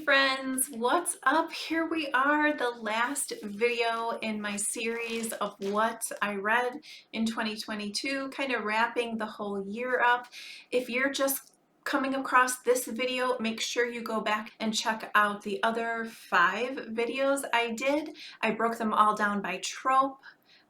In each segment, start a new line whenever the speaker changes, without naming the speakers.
friends, what's up? Here we are, the last video in my series of what I read in 2022, kind of wrapping the whole year up. If you're just coming across this video, make sure you go back and check out the other 5 videos I did. I broke them all down by trope.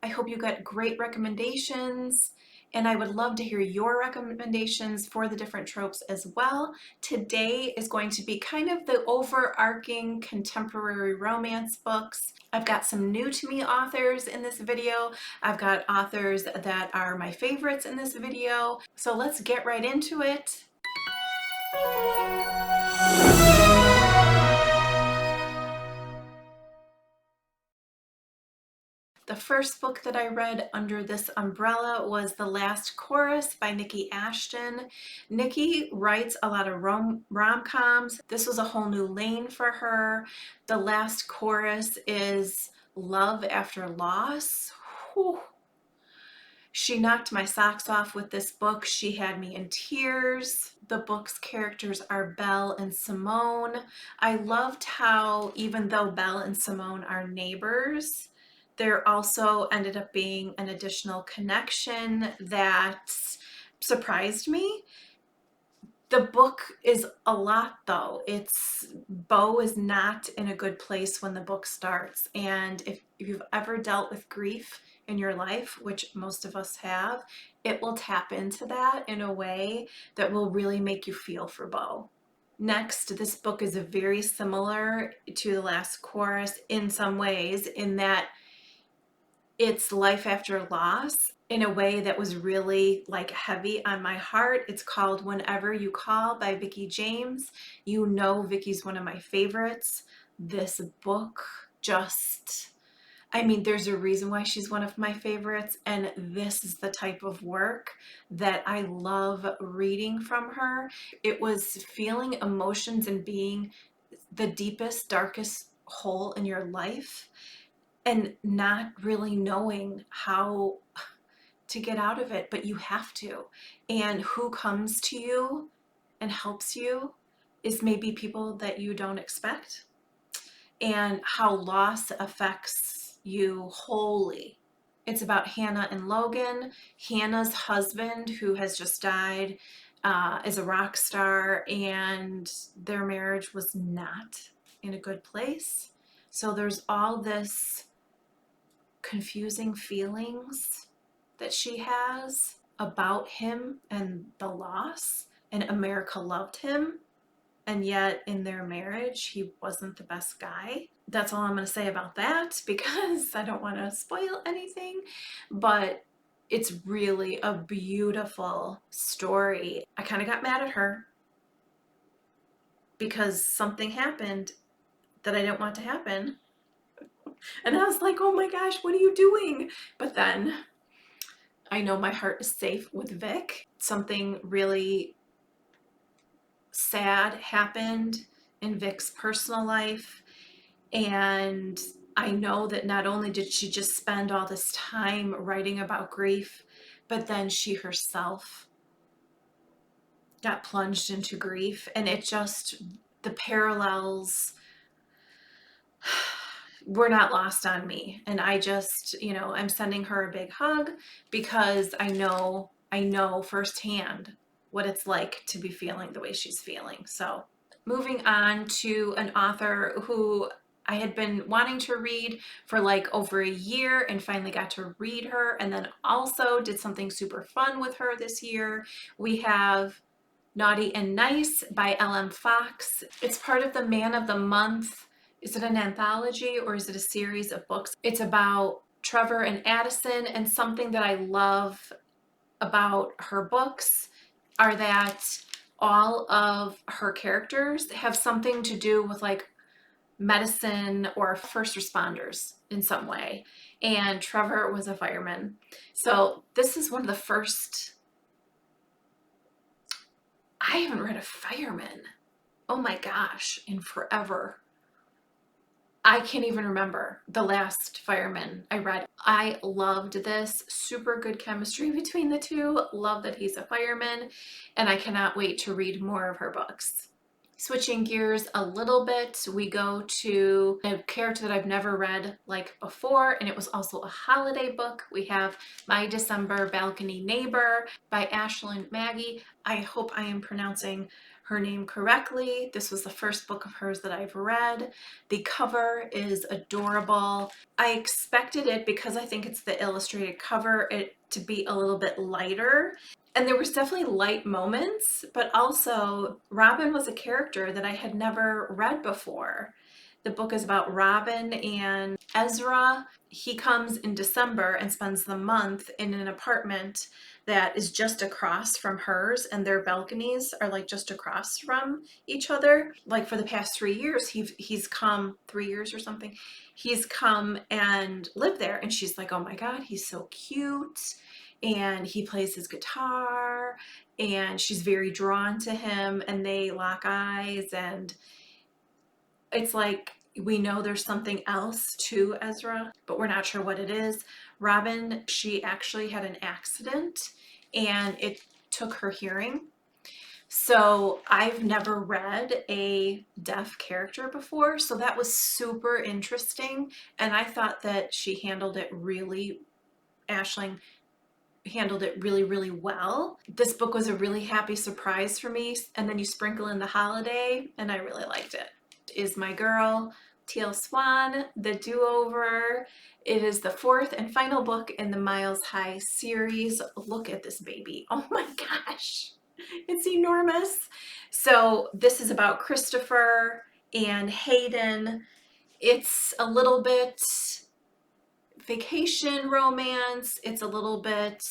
I hope you got great recommendations. And I would love to hear your recommendations for the different tropes as well. Today is going to be kind of the overarching contemporary romance books. I've got some new to me authors in this video. I've got authors that are my favorites in this video. So let's get right into it. The first book that I read under this umbrella was The Last Chorus by Nikki Ashton. Nikki writes a lot of rom-coms. This was a whole new lane for her. The Last Chorus is love after loss. Whew. She knocked my socks off with this book. She had me in tears. The book's characters are Belle and Simone. I loved how even though Belle and Simone are neighbors, there also ended up being an additional connection that surprised me. The book is a lot though. Bo is not in a good place when the book starts. And if you've ever dealt with grief in your life, which most of us have, it will tap into that in a way that will really make you feel for Bo. Next, this book is very similar to The Last Chorus in some ways, in that it's life after loss in a way that was really like heavy on my heart. It's called Whenever You Call by Vicki James. You know Vicki's one of my favorites. This book just, I mean, there's a reason why she's one of my favorites, and this is the type of work that I love reading from her. It was feeling emotions and being the deepest, darkest hole in your life and not really knowing how to get out of it, but you have to. And who comes to you and helps you is maybe people that you don't expect, and how loss affects you wholly. It's about Hannah and Logan. Hannah's husband, who has just died, is a rock star, and their marriage was not in a good place. So there's all this confusing feelings that she has about him and the loss, and America loved him, and yet in their marriage he wasn't the best guy. That's all I'm going to say about that, because I don't want to spoil anything, but it's really a beautiful story. I kind of got mad at her because something happened that I didn't want to happen. And I was like, oh my gosh, what are you doing? But then I know my heart is safe with Vic. Something really sad happened in Vic's personal life. And I know that not only did she just spend all this time writing about grief, but then she herself got plunged into grief. And it just, the parallels were not lost on me. And I just, I'm sending her a big hug, because I know firsthand what it's like to be feeling the way she's feeling. So moving on to an author who I had been wanting to read for like over a year, and finally got to read her, and then also did something super fun with her this year. We have Naughty and Nice by L.M. Fox. It's part of the Man of the Month. Is it an anthology or is it a series of books? It's about Trevor and Addison, and something that I love about her books are that all of her characters have something to do with like medicine or first responders in some way. And Trevor was a fireman. So this is one of the first, I haven't read a fireman, oh my gosh, in forever. I can't even remember the last fireman I read. I loved this. Super good chemistry between the two. Love that he's a fireman, and I cannot wait to read more of her books. Switching gears a little bit, we go to a character that I've never read like before, and it was also a holiday book. We have My December Balcony Neighbor by Ashton Maggie. I hope I am pronouncing her name correctly. This was the first book of hers that I've read. The cover is adorable. I expected it, because I think it's the illustrated cover, it to be a little bit lighter. And there was definitely light moments, but also Robin was a character that I had never read before. The book is about Robin and Ezra. He comes in December and spends the month in an apartment that is just across from hers, and their balconies are like just across from each other. Like for the past 3 years, he's come, 3 years or something, he's come and lived there. And she's like, oh my God, he's so cute. And he plays his guitar, and she's very drawn to him, and they lock eyes, and it's like we know there's something else to Ezra, but we're not sure what it is. Robin, she actually had an accident and it took her hearing. So I've never read a deaf character before, so that was super interesting, and I thought that she handled it really, Aisling handled it really, really well. This book was a really happy surprise for me, and then you sprinkle in the holiday, and I really liked it. Is my girl, Teal Swan, The Do-Over. It is the fourth and final book in the Miles High series. Look at this baby. Oh my gosh, it's enormous. So this is about Christopher and Hayden. It's a little bit vacation romance. It's a little bit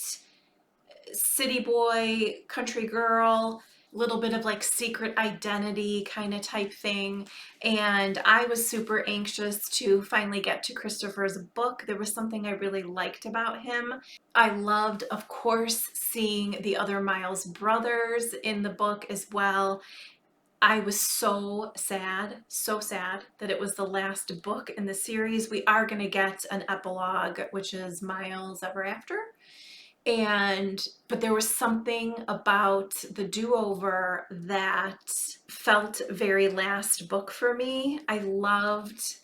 city boy, country girl, little bit of like secret identity kind of type thing. And I was super anxious to finally get to Christopher's book. There was something I really liked about him. I loved, of course, seeing the other Miles brothers in the book as well. I was so sad that it was the last book in the series. We are going to get an epilogue, which is Miles Ever After. But there was something about the Do-Over that felt very last book for me. I loved,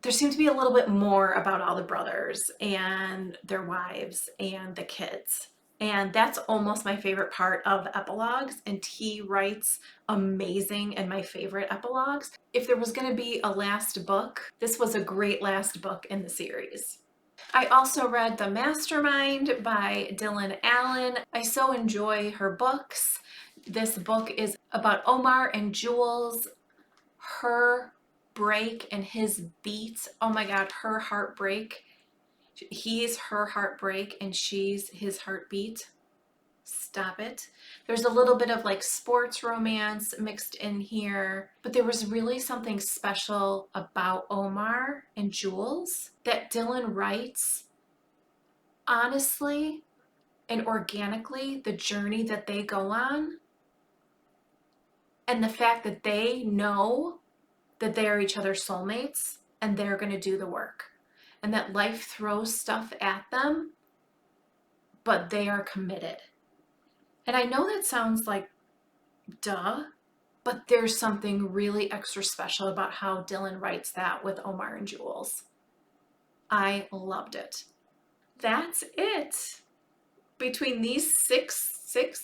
there seemed to be a little bit more about all the brothers and their wives and the kids. And that's almost my favorite part of epilogues, and T writes amazing and my favorite epilogues. If there was going to be a last book, this was a great last book in the series. I also read The Mastermind by Dylan Allen. I so enjoy her books. This book is about Omar and Jules, her break and his beat. Oh my God, her heartbreak. He's her heartbreak and she's his heartbeat. Stop it. There's a little bit of like sports romance mixed in here, but there was really something special about Omar and Jules that Dylan writes honestly and organically, the journey that they go on, and the fact that they know that they are each other's soulmates and they're going to do the work, and that life throws stuff at them, but they are committed. And I know that sounds like duh, but there's something really extra special about how Dylan writes that with Omar and Jules. I loved it. That's it. Between these six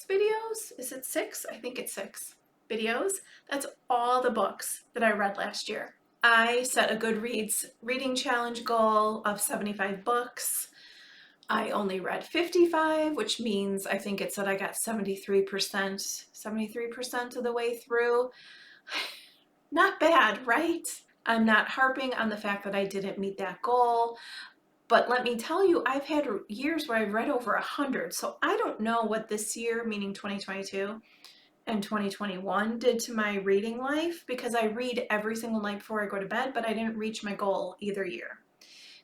videos, is it six? I think it's 6 videos. That's all the books that I read last year. I set a Goodreads reading challenge goal of 75 books. I only read 55, which means I think it said I got 73% of the way through. Not bad, right? I'm not harping on the fact that I didn't meet that goal, but let me tell you, I've had years where I've read over 100. So I don't know what this year, meaning 2022 and 2021, did to my reading life, because I read every single night before I go to bed, but I didn't reach my goal either year.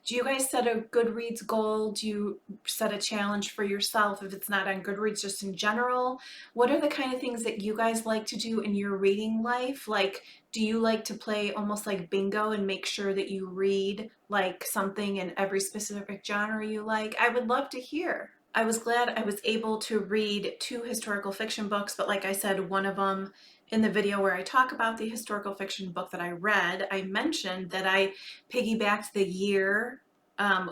Do you guys set a Goodreads goal? Do you set a challenge for yourself if it's not on Goodreads, just in general? What are the kind of things that you guys like to do in your reading life? Like, do you like to play almost like bingo and make sure that you read like something in every specific genre you like? I would love to hear. I was glad I was able to read 2 historical fiction books, but like I said, one of them In the video where I talk about the historical fiction book that I read, I mentioned that I piggybacked the year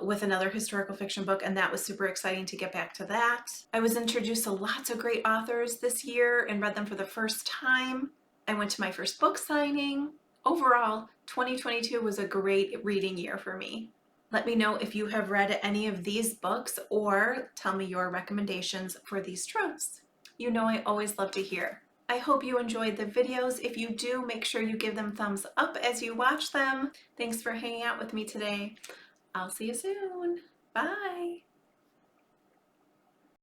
with another historical fiction book, and that was super exciting to get back to that. I was introduced to lots of great authors this year and read them for the first time. I went to my first book signing. Overall, 2022 was a great reading year for me. Let me know if you have read any of these books or tell me your recommendations for these tropes. You know I always love to hear. I hope you enjoyed the videos. If you do, make sure you give them thumbs up as you watch them. Thanks for hanging out with me today. I'll see you soon. Bye.